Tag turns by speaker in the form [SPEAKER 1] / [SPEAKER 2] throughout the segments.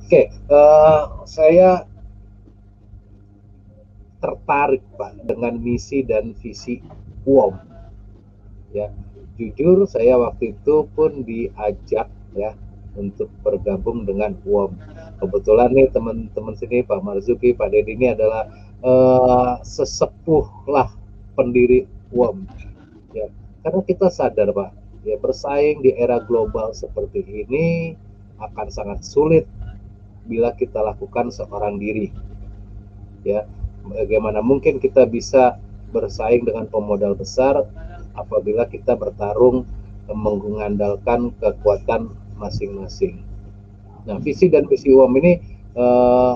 [SPEAKER 1] Oke, saya tertarik Pak dengan misi dan visi UOM ya. Jujur saya waktu itu pun diajak ya untuk bergabung dengan UOM. Kebetulan nih teman-teman sini Pak Marzuki, Pak Dedi ini adalah sesepuh lah pendiri UOM ya. Karena kita sadar Pak, ya bersaing di era global seperti ini akan sangat sulit bila kita lakukan seorang diri ya. Bagaimana mungkin kita bisa bersaing dengan pemodal besar apabila kita bertarung mengandalkan kekuatan masing-masing. Nah, visi dan misi UOM ini eh,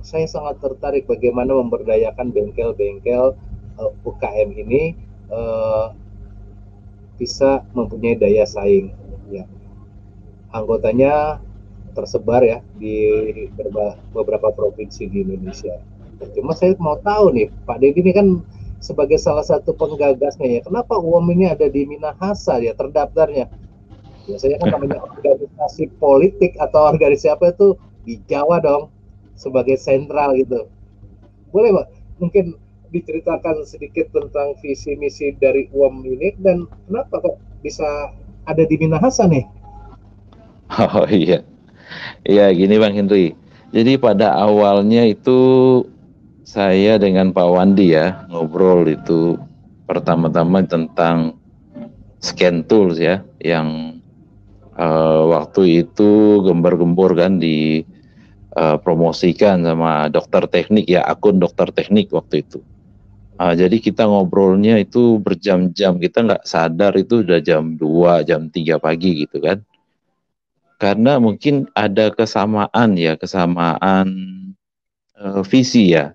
[SPEAKER 1] saya sangat tertarik bagaimana memberdayakan bengkel-bengkel UKM ini eh, bisa mempunyai daya saing. Ya, anggotanya tersebar ya di beberapa provinsi di Indonesia. Cuma saya mau tahu nih, Pak Deddy ini kan sebagai salah satu penggagasnya ya, kenapa UOM ini ada di Minahasa ya terdaftarnya? Biasanya kan namanya organisasi politik atau organisasi apa itu di Jawa dong, sebagai sentral gitu. Boleh Pak, mungkin diceritakan sedikit tentang visi misi dari UOM ini dan kenapa kok bisa ada di Minahasa nih?
[SPEAKER 2] Oh iya, iya gini Bang Henry. Jadi pada awalnya itu saya dengan Pak Wandi ya ngobrol itu pertama-tama tentang scan tools ya, yang waktu itu gembar-gembor kan di promosikan sama dokter teknik ya, akun dokter teknik waktu itu. Jadi kita ngobrolnya itu berjam-jam, kita nggak sadar itu udah jam 2, jam 3 pagi gitu kan. Karena mungkin ada kesamaan ya, kesamaan visi ya.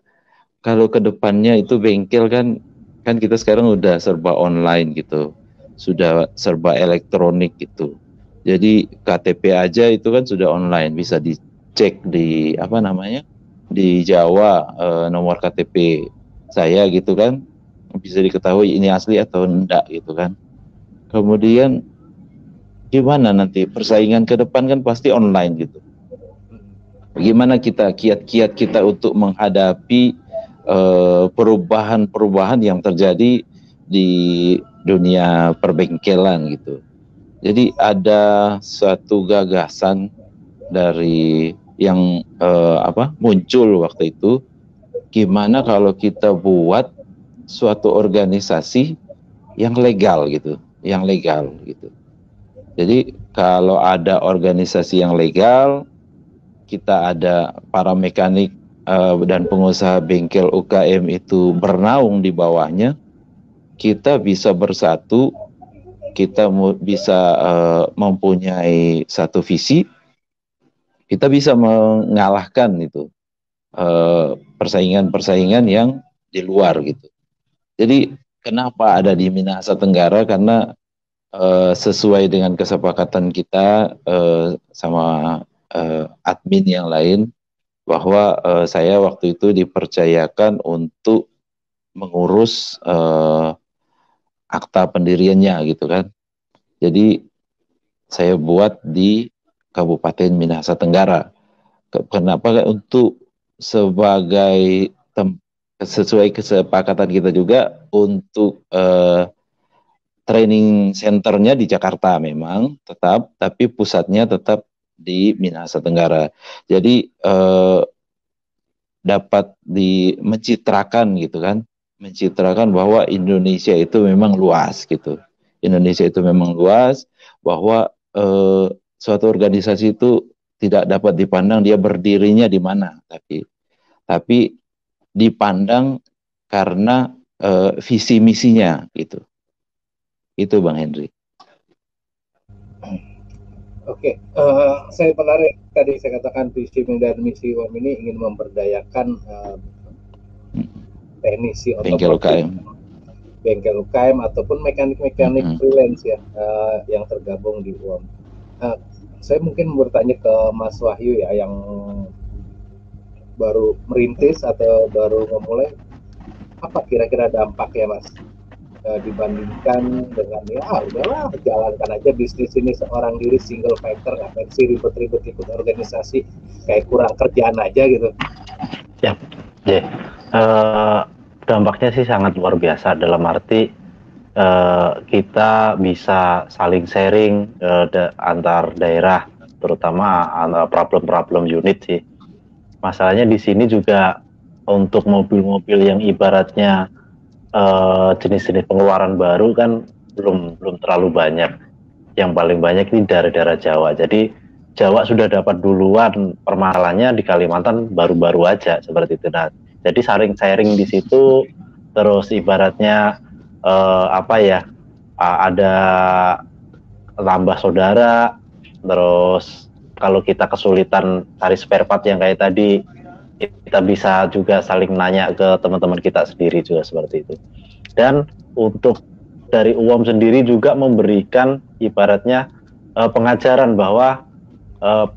[SPEAKER 2] Kalau ke depannya itu bengkel kan kita sekarang udah serba online gitu. Sudah serba elektronik gitu. Jadi KTP aja itu kan sudah online, bisa dicek di apa namanya? Di Jawa nomor KTP saya gitu kan. Bisa diketahui ini asli atau enggak gitu kan. Kemudian gimana nanti persaingan ke depan kan pasti online gitu. Bagaimana kita kiat-kiat kita untuk menghadapi perubahan-perubahan yang terjadi di dunia perbengkelan gitu. Jadi ada suatu gagasan dari yang muncul waktu itu, gimana kalau kita buat suatu organisasi yang legal gitu, yang legal gitu. Jadi kalau ada organisasi yang legal, kita ada para mekanik dan pengusaha bengkel UKM itu bernaung di bawahnya, kita bisa bersatu, kita bisa mempunyai satu visi, kita bisa mengalahkan itu persaingan-persaingan yang di luar gitu. Jadi kenapa ada di Minahasa Tenggara? Karena sesuai dengan kesepakatan kita sama admin yang lain, bahwa saya waktu itu dipercayakan untuk mengurus akta pendiriannya gitu kan. Jadi saya buat di Kabupaten Minahasa Tenggara. Kenapa? Untuk sebagai sesuai kesepakatan kita juga untuk training centernya di Jakarta memang tetap, tapi pusatnya tetap di Minahasa Tenggara. Jadi dapat mencitrakan gitu kan, mencitrakan bahwa Indonesia itu memang luas gitu. Indonesia itu memang luas, bahwa suatu organisasi itu tidak dapat dipandang dia berdirinya di mana, tapi dipandang karena visi misinya gitu. Itu Bang Henry.
[SPEAKER 1] Oke, saya menarik tadi saya katakan visi dan misi UOM ini ingin memberdayakan teknisi
[SPEAKER 2] Bengkel
[SPEAKER 1] otomotif,
[SPEAKER 2] UKM.
[SPEAKER 1] bengkel UKM ataupun mekanik-mekanik freelance ya yang tergabung di UOM. Saya mungkin bertanya ke Mas Wahyu ya yang baru merintis atau baru memulai, apa kira-kira dampaknya Mas dibandingkan dengan ya udahlah jalankan aja bisnis ini seorang diri single factor, ngapain sih ribet-ribet ikut organisasi, kayak kurang kerjaan aja gitu.
[SPEAKER 3] Ya, yeah. Dampaknya sih sangat luar biasa dalam arti kita bisa saling sharing antar daerah, terutama problem-problem unit sih. Masalahnya di sini juga untuk mobil-mobil yang ibaratnya jenis-jenis pengeluaran baru kan belum terlalu banyak. Yang paling banyak ini daerah-daerah Jawa. Jadi Jawa sudah dapat duluan, permasalahannya di Kalimantan baru-baru aja seperti itu. Nah, jadi sharing di situ, terus ibaratnya ada tambah saudara, terus kalau kita kesulitan cari spare part yang kayak tadi, kita bisa juga saling nanya ke teman-teman kita sendiri juga seperti itu. Dan untuk dari UOM sendiri juga memberikan ibaratnya pengajaran bahwa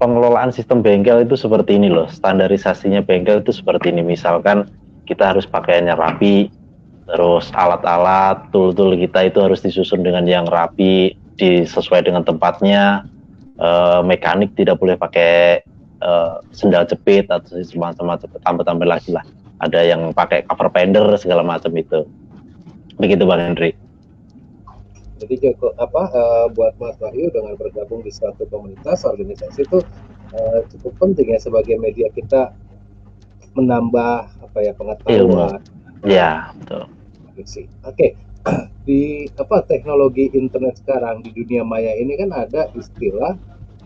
[SPEAKER 3] pengelolaan sistem bengkel itu seperti ini loh, standarisasinya bengkel itu seperti ini. Misalkan kita harus pakaiannya rapi, terus alat-alat, tool-tool kita itu harus disusun dengan yang rapi, sesuai dengan tempatnya. Mekanik tidak boleh pakai sendal jepit atau semacam tambah-tambah lagi lah. Ada yang pakai cover fender segala macam itu. Begitu Bang Henry.
[SPEAKER 1] Jadi buat Mas Wahyu dengan bergabung di suatu komunitas organisasi itu cukup penting ya sebagai media kita menambah pengetahuan.
[SPEAKER 3] Ya, betul.
[SPEAKER 1] Oke. Di teknologi internet sekarang di dunia maya ini kan ada istilah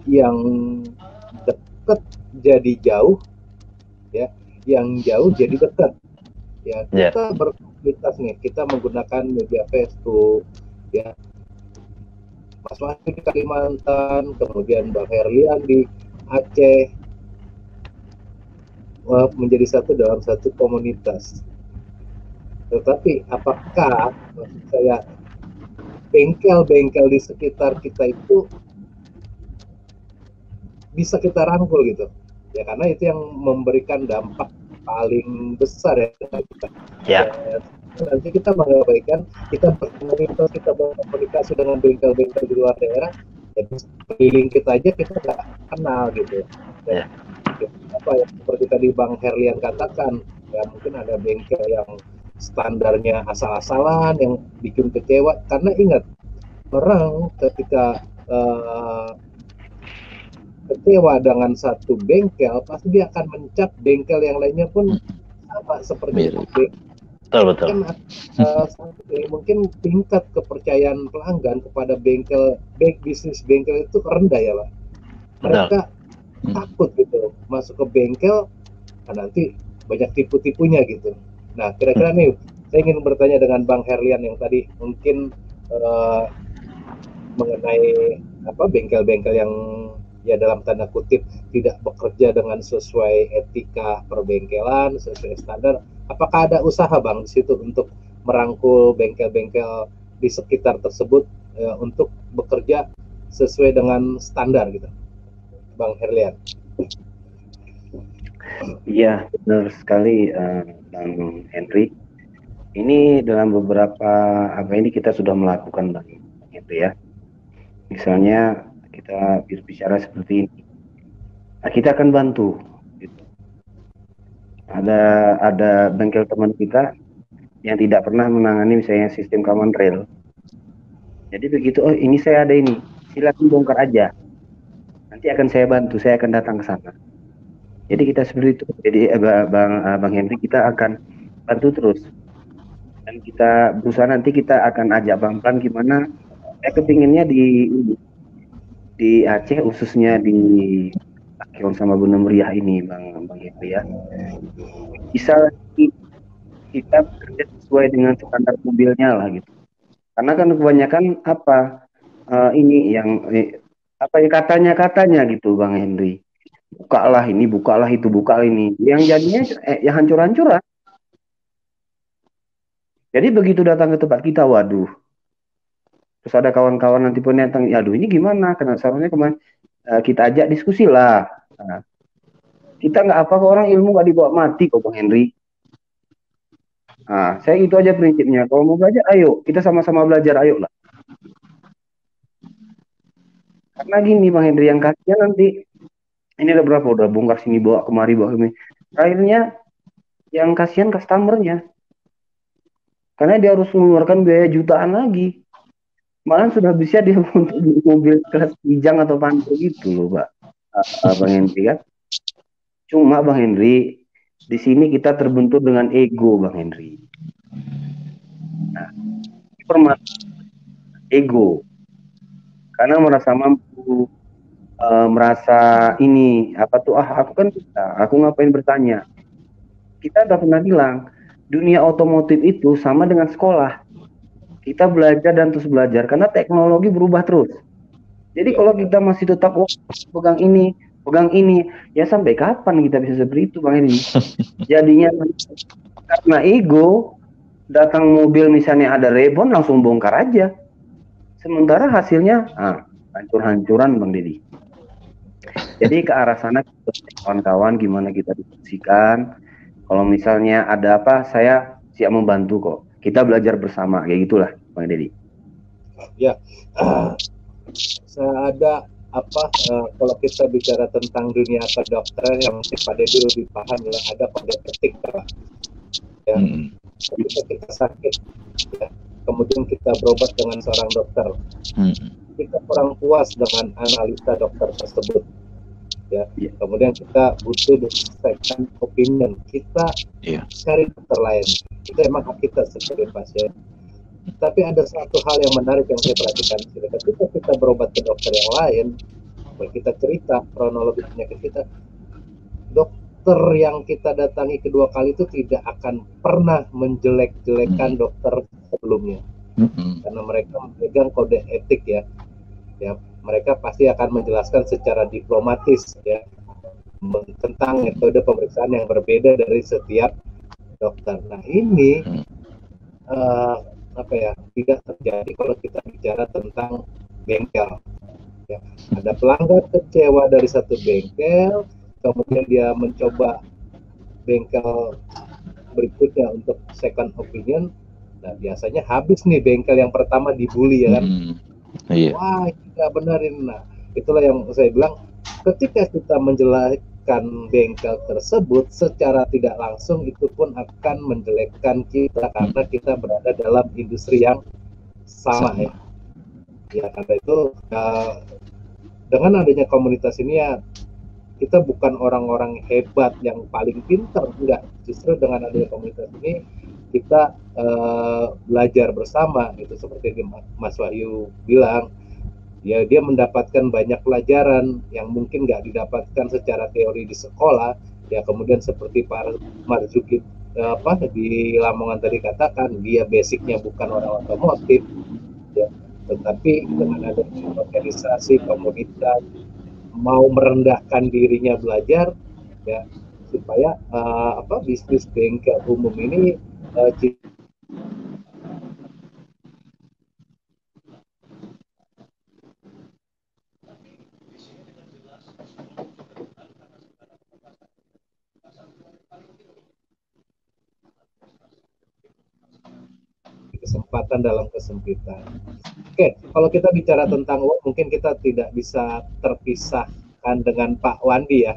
[SPEAKER 1] yang dekat jadi jauh, ya, yang jauh jadi dekat. Ya, kita berkomunitas nih, kita menggunakan media Facebook, ya, Mas Wahyu di Kalimantan, kemudian Bang Herlian di Aceh, menjadi satu dalam satu komunitas. Tetapi apakah maksud saya bengkel-bengkel di sekitar kita itu bisa kita rangkul gitu? Ya karena itu yang memberikan dampak paling besar ya.
[SPEAKER 3] Ya.
[SPEAKER 1] Nanti kita mengabaikan, kita berkomunikasi dengan bengkel-bengkel di luar daerah, ya keliling kita aja kita nggak kenal gitu.
[SPEAKER 3] Ya.
[SPEAKER 1] Seperti tadi Bang Herlian katakan, ya mungkin ada bengkel yang standarnya asal-asalan yang bikin kecewa. Karena ingat, orang ketika kecewa dengan satu bengkel, pasti dia akan mencap bengkel yang lainnya pun sama seperti itu.
[SPEAKER 3] Betul.
[SPEAKER 1] Mungkin tingkat kepercayaan pelanggan kepada bisnis bengkel itu rendah ya Pak. Mereka takut gitu masuk ke bengkel, nanti banyak tipu-tipunya gitu. Nah kira-kira nih saya ingin bertanya dengan Bang Herlian yang tadi mungkin mengenai bengkel-bengkel yang ya dalam tanda kutip tidak bekerja dengan sesuai etika perbengkelan, sesuai standar. Apakah ada usaha Bang di situ untuk merangkul bengkel-bengkel di sekitar tersebut untuk bekerja sesuai dengan standar gitu, Bang Herlian?
[SPEAKER 4] Iya, benar sekali Bang Henry. Ini dalam beberapa ini kita sudah melakukan Bang Henry ya. Misalnya kita berbicara seperti ini, nah, kita akan bantu. Gitu. Ada bengkel teman kita yang tidak pernah menangani misalnya sistem common rail. Jadi begitu, oh ini saya ada ini, silakan bongkar aja. Nanti akan saya bantu, saya akan datang ke sana. Jadi kita seperti itu. Jadi Bang Henry kita akan bantu terus. Dan kita berusaha nanti kita akan ajak Bang Plan gimana. Saya kepinginnya di Aceh khususnya di Akeon sama Gunung Meriah ini Bang Henry ya. Bisa kita bekerja sesuai dengan standar mobilnya lah gitu. Karena kan kebanyakan ini yang katanya gitu Bang Henry. Bukalah ini, bukalah itu, buka ini. Yang jadinya ya hancur-hancuran. Jadi begitu datang ke tempat kita, waduh. Terus ada kawan-kawan nanti pun datang, aduh ini gimana? Karena seharusnya kemarin kita ajak diskusi lah. Nah, kita nggak apa kok, orang ilmu nggak dibawa mati kok Bang Henry. Nah, saya itu aja prinsipnya. Kalau mau belajar, ayo kita sama-sama belajar, ayo lah. Karena gini Bang Hendri, yang kasihan nanti ini ada berapa udah bongkar sini bawa kemari bawa kemari. Akhirnya yang kasihan customernya, karena dia harus mengeluarkan biaya jutaan lagi. Malah sudah bisa dia untuk mobil kelas Kijang atau Panther gitu loh, Pak. Bang Hendri kan. Cuma Bang Hendri, di sini kita terbentur dengan ego Bang Hendri. Nah, ego. Karena merasa mampu, merasa ini apa tuh, aku kan bisa, aku ngapain bertanya. Kita udah pernah bilang, dunia otomotif itu sama dengan sekolah. Kita belajar dan terus belajar karena teknologi berubah terus. Jadi kalau kita masih tetap pegang ini, ya sampai kapan kita bisa seperti itu Bang Edi? Jadinya karena ego, datang mobil misalnya ada rebon langsung bongkar aja. Sementara hasilnya hancur-hancuran Bang Dedi. Jadi ke arah sana kawan-kawan gimana kita diskusikan. Kalau misalnya ada apa, saya siap membantu kok. Kita belajar bersama, kayak gitulah, Bang Dedi.
[SPEAKER 1] Ya, ada apa? Kalau kita bicara tentang dunia kedokteran yang pada dulu dipaham ya, ada kode etik, ya. Ketika kita sakit, ya, kemudian kita berobat dengan seorang dokter, kita kurang puas dengan analisa dokter tersebut. Ya, kemudian kita butuh second opinion, kita cari dokter lain. Itu emang hak kita sebagai pasien. Tapi ada satu hal yang menarik yang saya perhatikan, ketika kita berobat ke dokter yang lain, kita cerita kronologi penyakit kita, dokter yang kita datangi kedua kali itu tidak akan pernah menjelek-jelekan dokter sebelumnya, karena mereka memegang kode etik ya. Mereka pasti akan menjelaskan secara diplomatis ya tentang metode pemeriksaan yang berbeda dari setiap dokter. Nah ini tidak terjadi kalau kita bicara tentang bengkel. Ya, ada pelanggan kecewa dari satu bengkel, kemudian dia mencoba bengkel berikutnya untuk second opinion. Nah biasanya habis nih bengkel yang pertama dibully ya kan. Wah, tidak benar ini. Nah, itulah yang saya bilang, ketika kita menjelekkan bengkel tersebut secara tidak langsung, itu pun akan menjelekkan kita karena kita berada dalam industri yang sama ya. Ya, karena itu dengan adanya komunitas ini ya, kita bukan orang-orang hebat yang paling pintar, enggak. Justru dengan adanya komunitas ini kita belajar bersama, itu seperti Mas Wahyu bilang, ya dia mendapatkan banyak pelajaran yang mungkin nggak didapatkan secara teori di sekolah, ya kemudian seperti Pak Marzuki di Lamongan tadi katakan, dia basicnya bukan orang otomotif, ya, tetapi dengan adanya organisasi komunitas mau merendahkan dirinya belajar, ya supaya bisnis bengkel umum ini kesempatan dalam kesempitan. Oke, kalau kita bicara tentang uang, mungkin kita tidak bisa terpisahkan dengan Pak Wandi ya.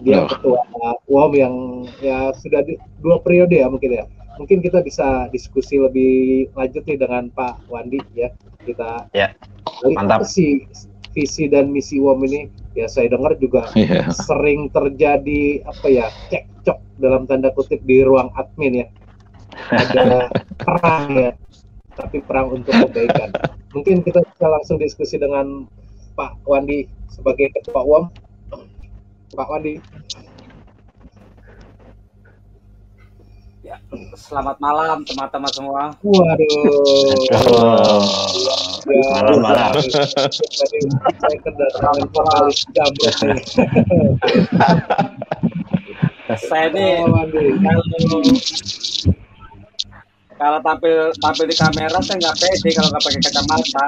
[SPEAKER 1] Dia ketua UOM yang ya sudah 2 periode ya mungkin ya. Mungkin kita bisa diskusi lebih lanjut nih dengan Pak Wandi ya. Kita
[SPEAKER 3] mantap
[SPEAKER 1] sih visi dan misi UOM ini. Ya saya dengar juga sering terjadi cekcok dalam tanda kutip di ruang admin ya. Ada perang ya, tapi perang untuk kebaikan. Mungkin kita bisa langsung diskusi dengan Pak Wandi sebagai ketua UOM. Pak Wandi.
[SPEAKER 5] Ya, selamat malam teman-teman semua.
[SPEAKER 1] Waduh.
[SPEAKER 3] Malam.
[SPEAKER 1] Saya kedatangan vokalis Jamret nih.
[SPEAKER 5] Saya ini Kalau tampil di kamera saya nggak pede kalau nggak pakai kacamata.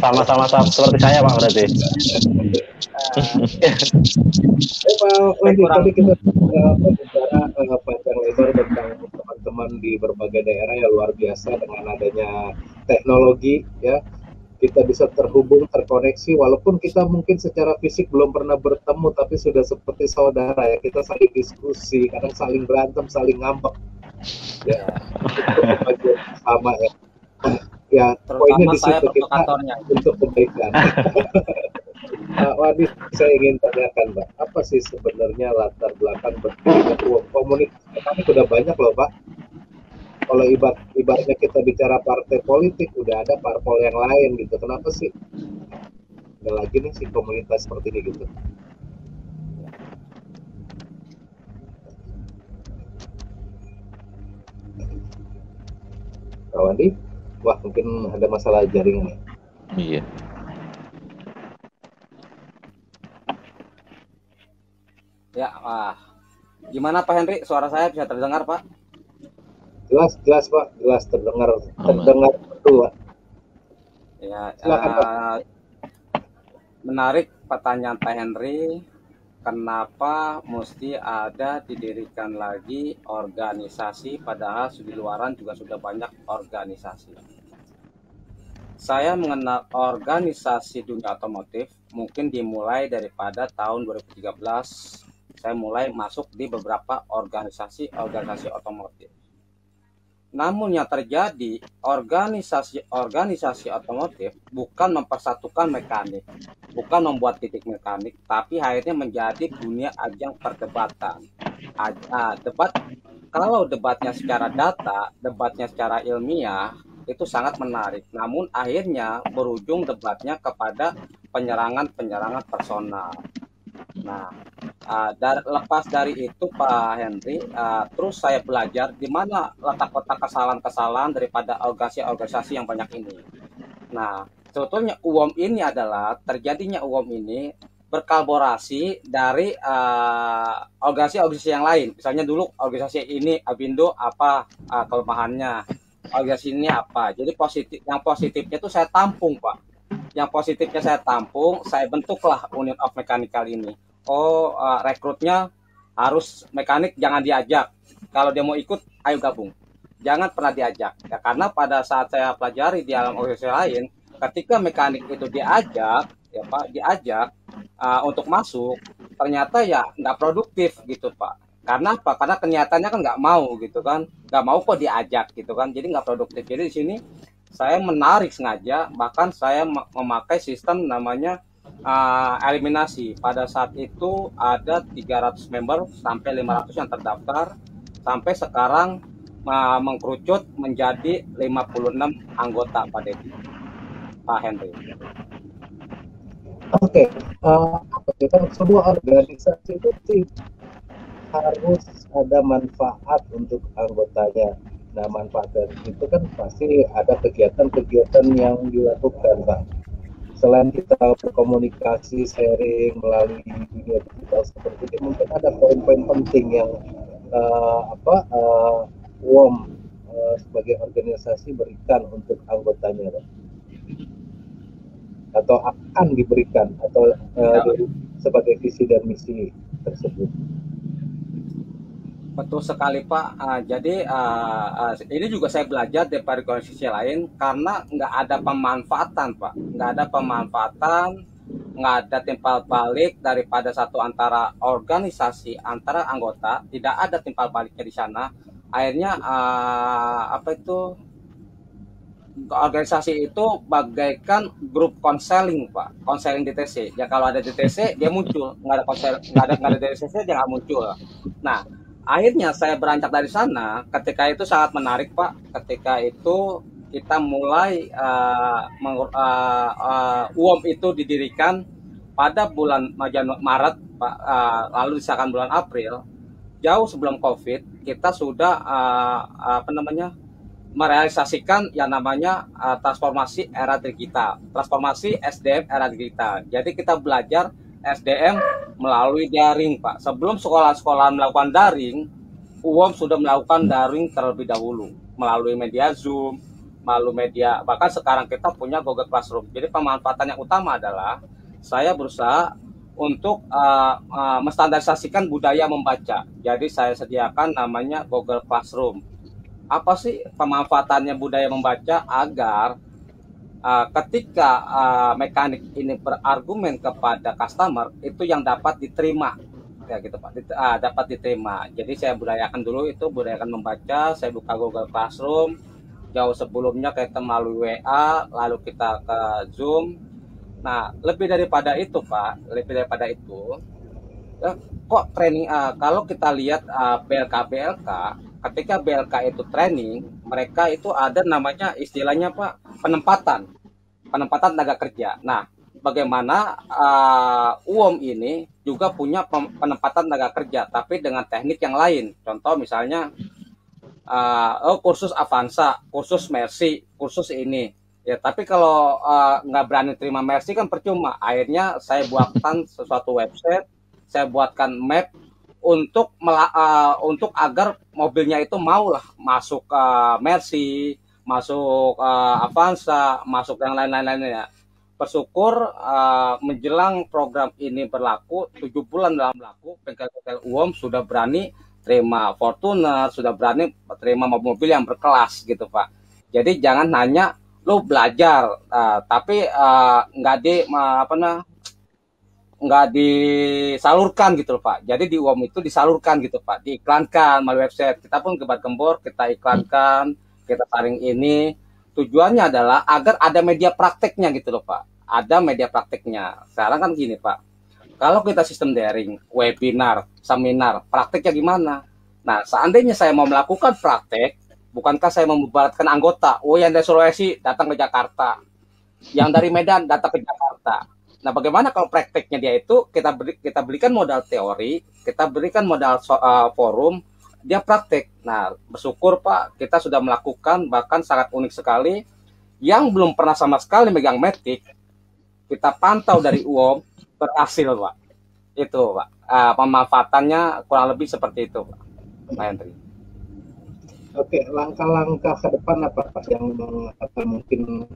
[SPEAKER 3] Sama-sama seperti saya Pak berarti.
[SPEAKER 1] Pak Wandi, tadi kita bicara panjang lebar tentang teman-teman di berbagai daerah yang luar biasa dengan adanya teknologi ya. Kita bisa terhubung, terkoneksi, walaupun kita mungkin secara fisik belum pernah bertemu, tapi sudah seperti saudara ya. Kita saling diskusi, kadang saling berantem, saling ngambek. Ya, itu sama ya. Ya, poinnya di situ kita untuk kebaikan. Pak Wadi, saya ingin tanyakan, Pak, apa sih sebenarnya latar belakang berdirinya komunitas? Kami sudah banyak loh, Pak. Kalau ibaratnya kita bicara partai politik, udah ada parpol yang lain gitu. Kenapa sih nggak lagi nih si komunitas seperti ini gitu? Pak Wandi, wah mungkin ada masalah jaringan ya.
[SPEAKER 2] Iya.
[SPEAKER 5] Ya, gimana Pak Henry? Suara saya bisa terdengar, Pak?
[SPEAKER 1] Jelas Pak, jelas terdengar betul Pak.
[SPEAKER 5] Ya, menarik pertanyaan Pak Henry. Kenapa mesti ada didirikan lagi organisasi padahal di luaran juga sudah banyak organisasi? Saya mengenal organisasi dunia otomotif mungkin dimulai daripada tahun 2013. Saya mulai masuk di beberapa organisasi otomotif. Namun yang terjadi, organisasi otomotif bukan mempersatukan mekanik, bukan membuat titik mekanik, tapi akhirnya menjadi dunia ajang perdebatan. Kalau debatnya secara data, debatnya secara ilmiah, itu sangat menarik. Namun akhirnya berujung debatnya kepada penyerangan personal. Nah, lepas dari itu Pak Henry, terus saya belajar di mana letak-letak kesalahan-kesalahan daripada organisasi yang banyak ini. Nah, sebetulnya UOM ini adalah terjadinya UOM ini berkolaborasi dari organisasi yang lain. Misalnya dulu organisasi ini Abindo apa kelemahannya, organisasi ini apa. Jadi yang positifnya itu saya tampung Pak. Yang positifnya saya tampung, saya bentuklah Union of Mechanical ini. Rekrutnya harus mekanik, jangan diajak. Kalau dia mau ikut, ayo gabung. Jangan pernah diajak. Ya, karena pada saat saya pelajari di alam organisasi lain, ketika mekanik itu diajak, ya Pak, untuk masuk, ternyata ya nggak produktif gitu Pak. Karena apa? Karena kenyataannya kan nggak mau gitu kan, nggak mau kok diajak gitu kan, jadi nggak produktif. Jadi di sini saya menarik sengaja, bahkan saya memakai sistem namanya eliminasi. Pada saat itu ada 300 member sampai 500 yang terdaftar, sampai sekarang mengkerucut menjadi 56 anggota Pak Dedi, Pak Henry.
[SPEAKER 1] Oke, sebuah organisasi itu harus ada manfaat untuk anggotanya. Nah, manfaat itu kan pasti ada kegiatan-kegiatan yang dilakukan, Pak. Selain kita berkomunikasi, sharing melalui dunia digital seperti ini, mungkin ada poin-poin penting yang UOM sebagai organisasi berikan untuk anggotanya, Pak. Atau akan diberikan atau sebagai visi dan misi tersebut.
[SPEAKER 5] Betul sekali Pak. Jadi ini juga saya belajar dari organisasi lain karena nggak ada pemanfaatan Pak, nggak ada pemanfaatan, nggak ada timbal balik daripada satu antara organisasi antara anggota, tidak ada timbal baliknya di sana. Akhirnya organisasi itu bagaikan grup konseling Pak, konseling DTC. Ya kalau ada DTC dia muncul, nggak ada DTC dia nggak muncul. Nah, akhirnya saya beranjak dari sana. Ketika itu sangat menarik Pak. Ketika itu kita mulai UOM itu didirikan pada bulan Maret Pak. Lalu disahkan bulan April. Jauh sebelum COVID kita sudah merealisasikan yang namanya transformasi era digital, transformasi SDM era digital. Jadi kita belajar SDM melalui daring Pak. Sebelum sekolah-sekolah melakukan daring, UOM sudah melakukan daring terlebih dahulu melalui media Zoom, melalui media, bahkan sekarang kita punya Google Classroom. Jadi pemanfaatan yang utama adalah saya berusaha untuk menstandarisasikan budaya membaca. Jadi saya sediakan namanya Google Classroom. Apa sih pemanfaatannya budaya membaca? Agar ketika mekanik ini berargumen kepada customer, itu yang dapat diterima, ya gitu Pak, dapat diterima. Jadi saya budayakan dulu, itu budayakan membaca. Saya buka Google Classroom, jauh sebelumnya kita melalui WA, lalu kita ke Zoom. Nah, lebih daripada itu Pak, lebih daripada itu, kok training, kalau kita lihat BLK, ketika BLK itu training, mereka itu ada namanya istilahnya Pak, penempatan tenaga kerja. Nah, bagaimana UOM ini juga punya penempatan tenaga kerja, tapi dengan teknik yang lain. Contoh misalnya kursus Avanza, kursus Mercy, kursus ini. Ya, tapi kalau nggak berani terima Mercy kan percuma. Akhirnya saya buatkan sesuatu website, saya buatkan map untuk agar mobilnya itu maulah masuk Mercy, masuk Avanza, masuk yang lain-lainnya. Bersyukur menjelang program ini berlaku 7 bulan dalam berlaku, bengkel-bengkel UOM sudah berani terima Fortuner, sudah berani terima mobil-mobil yang berkelas gitu Pak. Jadi jangan hanya lu belajar tapi nggak disalurkan gitu loh Pak. Jadi di UOM itu disalurkan gitu Pak, diiklankan melalui website. Kita pun gembar-gembor, kita iklankan, kita saring ini. Tujuannya adalah agar ada media prakteknya gitu loh Pak. Ada media prakteknya. Sekarang kan gini Pak, kalau kita sistem daring, webinar, seminar, prakteknya gimana? Nah, seandainya saya mau melakukan praktek, bukankah saya membubaratkan anggota? Oh, yang dari Sulawesi datang ke Jakarta, yang dari Medan datang ke Jakarta. Nah, bagaimana kalau prakteknya dia itu kita berikan modal teori, kita berikan modal forum, dia praktek. Nah, bersyukur Pak, kita sudah melakukan, bahkan sangat unik sekali. Yang belum pernah sama sekali megang Matic, kita pantau dari UOM, berhasil Pak. Itu Pak, pemanfaatannya kurang lebih seperti itu Pak Hendri.
[SPEAKER 1] Oke, langkah-langkah ke depan apa Pak yang mungkin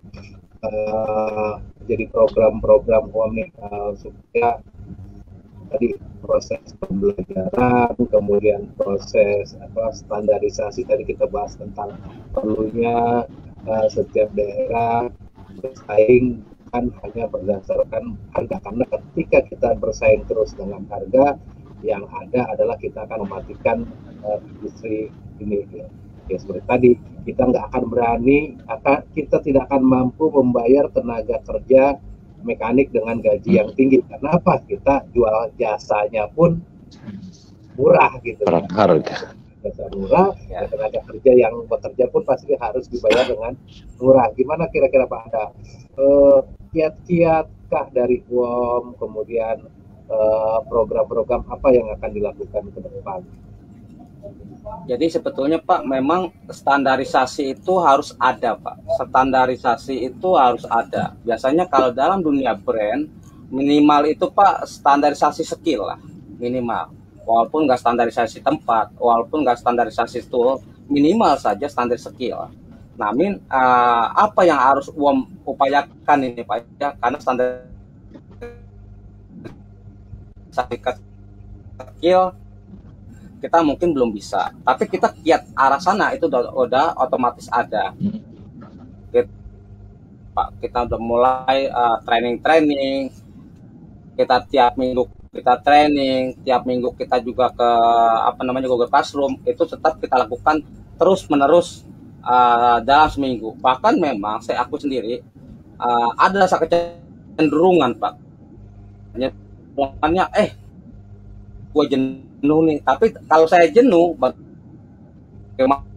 [SPEAKER 1] jadi program-program UOM nih, supaya tadi proses pembelajaran, kemudian proses standarisasi, tadi kita bahas tentang perlunya setiap daerah bersaing kan hanya berdasarkan harga, karena ketika kita bersaing terus dengan harga, yang ada adalah kita akan mematikan industri ini ya seperti tadi, kita nggak akan berani, kita tidak akan mampu membayar tenaga kerja mekanik dengan gaji yang tinggi. Karena apa? Kita jual jasanya pun murah gitu.
[SPEAKER 2] Harga.
[SPEAKER 1] Jasa murah, ya. Tenaga kerja yang bekerja pun pasti harus dibayar dengan murah. Gimana kira-kira Pak, ada kiat-kiat kah dari UOM, kemudian program-program apa yang akan dilakukan ke depan?
[SPEAKER 5] Jadi sebetulnya Pak, memang standarisasi itu harus ada Pak. Standarisasi itu harus ada. Biasanya kalau dalam dunia brand, minimal itu Pak standarisasi skill lah, minimal. Walaupun nggak standarisasi tempat, walaupun nggak standarisasi tool, minimal saja standar skill. Namun apa yang harus UOM upayakan ini Pak, ya, karena standar skill kita mungkin belum bisa, tapi kita kiat arah sana itu udah otomatis ada. Kita udah mulai training, kita tiap minggu kita training, tiap minggu kita juga ke Google Classroom, itu tetap kita lakukan terus menerus dalam seminggu. Bahkan memang aku sendiri ada rasa kecenderungan Pak, makanya gue jenuh nih. Tapi kalau saya jenuh, bagaimana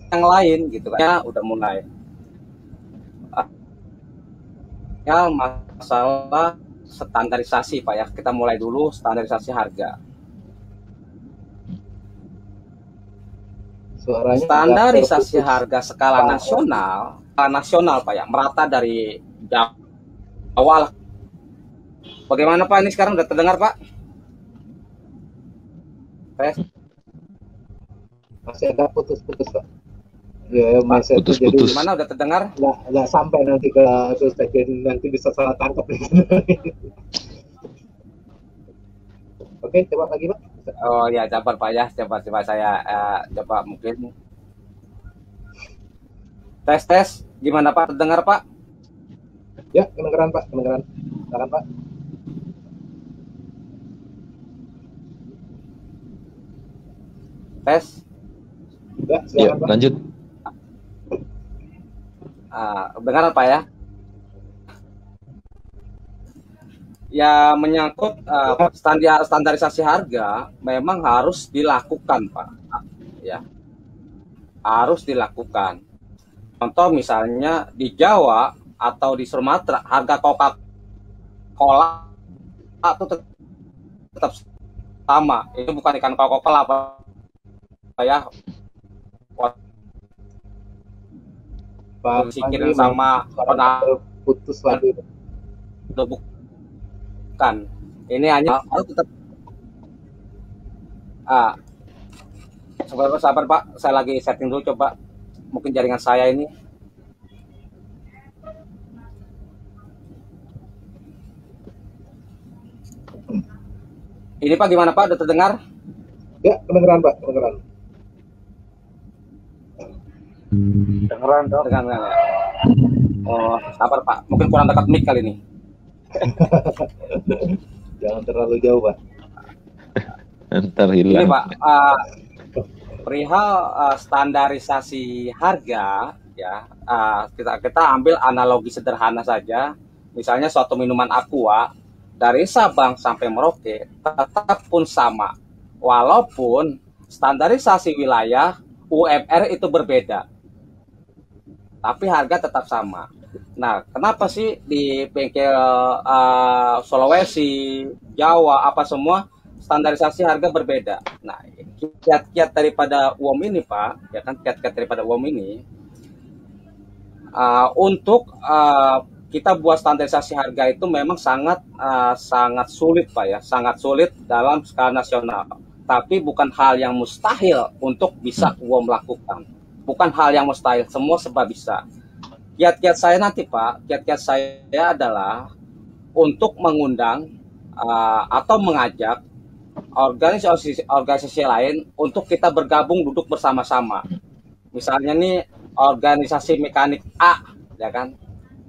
[SPEAKER 5] yang lain gitu kan? Ya udah mulai. Ya masalah standarisasi Pak ya, kita mulai dulu standarisasi harga.
[SPEAKER 1] Suaranya
[SPEAKER 5] standarisasi harga skala nasional Pak ya, merata dari Jawa Bagaimana Pak? Ini sekarang udah terdengar Pak? Tes.
[SPEAKER 1] Masih ada putus-putus Pak. Ya, masih
[SPEAKER 2] putus-putus.
[SPEAKER 5] Gimana udah terdengar?
[SPEAKER 1] Nggak sampai nanti ke susah, jadi nanti bisa salah tangkap. Oke, coba lagi Pak.
[SPEAKER 5] Oh ya, coba Pak ya, coba saya coba mungkin tes. Gimana Pak? Terdengar Pak?
[SPEAKER 1] Ya, kedengeran Pak, kedengeran. Silakan Pak.
[SPEAKER 5] Tes.
[SPEAKER 1] Ya,
[SPEAKER 2] Ya,
[SPEAKER 1] silakan Pak.
[SPEAKER 2] lanjut.
[SPEAKER 5] Dengar Pak ya? Ya menyangkut standarisasi harga memang harus dilakukan Pak. Ya, harus dilakukan. Contoh misalnya di Jawa atau di Sumatera harga Coca-Cola itu tetap sama. Itu bukan ikan Coca-Cola apa ya?
[SPEAKER 1] Pak
[SPEAKER 5] Sikirin sama
[SPEAKER 1] putus lagi.
[SPEAKER 5] Bukan. Ini hanya harus tetap sabar Pak, saya lagi setting dulu coba. Mungkin jaringan saya ini. Ini Pak gimana Pak? Udah terdengar?
[SPEAKER 1] Ya, kedengeran Pak, kedengeran.
[SPEAKER 3] Dengeran dong.
[SPEAKER 5] Terdengar ya? Oh, sabar Pak. Mungkin kurang dekat mic kali ini.
[SPEAKER 1] Jangan terlalu jauh Pak.
[SPEAKER 2] Ntar
[SPEAKER 5] Ini
[SPEAKER 2] hilang.
[SPEAKER 5] Pak, perihal standarisasi harga ya, kita ambil analogi sederhana saja. Misalnya suatu minuman aqua dari Sabang sampai Merauke tetap pun sama, walaupun standarisasi wilayah UMR itu berbeda, tapi harga tetap sama. Nah, kenapa sih di bengkel Sulawesi, Jawa, apa semua standarisasi harga berbeda? Nah, kiat-kiat daripada UOM ini Pak, ya kan, kiat-kiat daripada UOM ini untuk kita buat standarisasi harga itu memang sangat sulit Pak ya, sangat sulit dalam skala nasional. Tapi bukan hal yang mustahil untuk bisa UOM lakukan. Bukan hal yang mustahil, semua serba bisa. Kiat-kiat saya nanti Pak, kiat-kiat saya adalah untuk mengundang atau mengajak organisasi lain untuk kita bergabung duduk bersama-sama. Misalnya nih organisasi mekanik A, ya kan?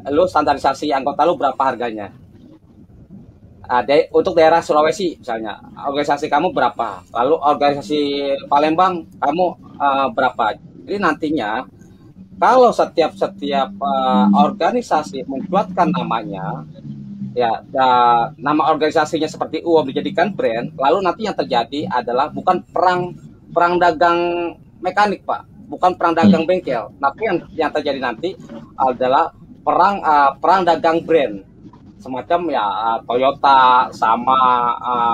[SPEAKER 5] Lu standarisasi anggota lu berapa harganya? Untuk daerah Sulawesi misalnya, organisasi kamu berapa? Lalu organisasi Palembang kamu berapa? Jadi nantinya kalau setiap organisasi mencuatkan namanya, ya, nama organisasinya seperti UOM dijadikan brand, lalu nanti yang terjadi adalah bukan perang dagang mekanik Pak, bukan perang dagang bengkel, tapi yang terjadi nanti adalah perang dagang brand, semacam ya Toyota sama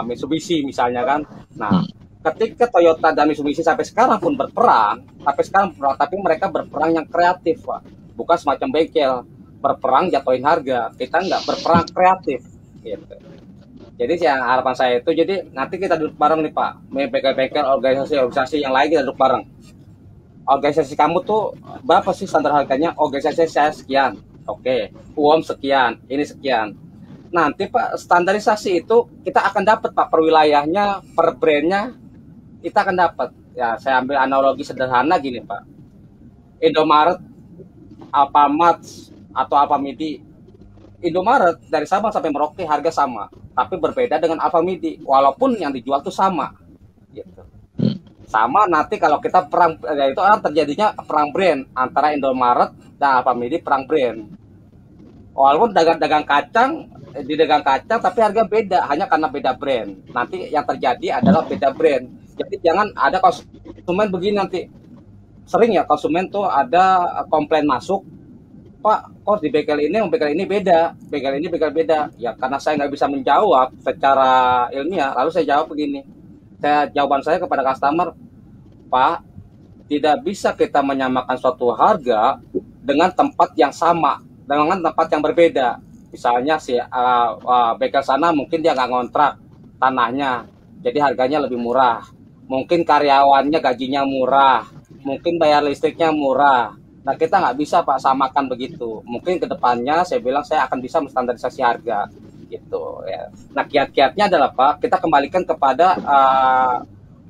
[SPEAKER 5] Mitsubishi misalnya kan. Nah, ketika Toyota dan Mitsubishi sampai sekarang pun berperang, tapi mereka berperang yang kreatif Pak, bukan semacam bengkel berperang jatuhin harga. Kita nggak berperang kreatif gitu. Jadi harapan saya itu, jadi nanti kita duduk bareng nih Pak, bengkel-bengkel, organisasi yang lain, kita duduk bareng. Organisasi kamu tuh berapa sih standar harganya? Organisasi saya sekian, oke. UOM sekian, ini sekian. Nanti Pak, standarisasi itu kita akan dapat Pak, per wilayahnya, per brandnya kita akan dapat. Ya, saya ambil analogi sederhana gini Pak, Indomaret, Alfamart atau Alfamidi. Indomaret dari Sabang sampai Merauke harga sama, tapi berbeda dengan Alfamidi, walaupun yang dijual tuh sama gitu. Sama, nanti kalau kita perang, ya itu akan terjadinya perang brand antara Indomaret dan Alfamidi, perang brand. Walaupun dagang kacang, di dagang kacang tapi harga beda hanya karena beda brand. Nanti yang terjadi adalah beda brand. Jadi jangan ada konsumen begini nanti. Sering ya konsumen tuh ada komplain masuk, Pak, kok di bengkel ini beda, bengkel ini beda. Ya karena saya nggak bisa menjawab secara ilmiah, lalu saya jawab begini. Jawaban saya kepada customer, Pak, tidak bisa kita menyamakan suatu harga dengan tempat yang sama, dengan tempat yang berbeda. Misalnya si bengkel sana mungkin dia nggak ngontrak tanahnya, jadi harganya lebih murah. Mungkin karyawannya gajinya murah, mungkin bayar listriknya murah. Nah, kita nggak bisa Pak samakan begitu. Mungkin ke depannya saya bilang saya akan bisa menstandarisasi harga gitu ya. Nah, kiat-kiatnya adalah Pak, kita kembalikan kepada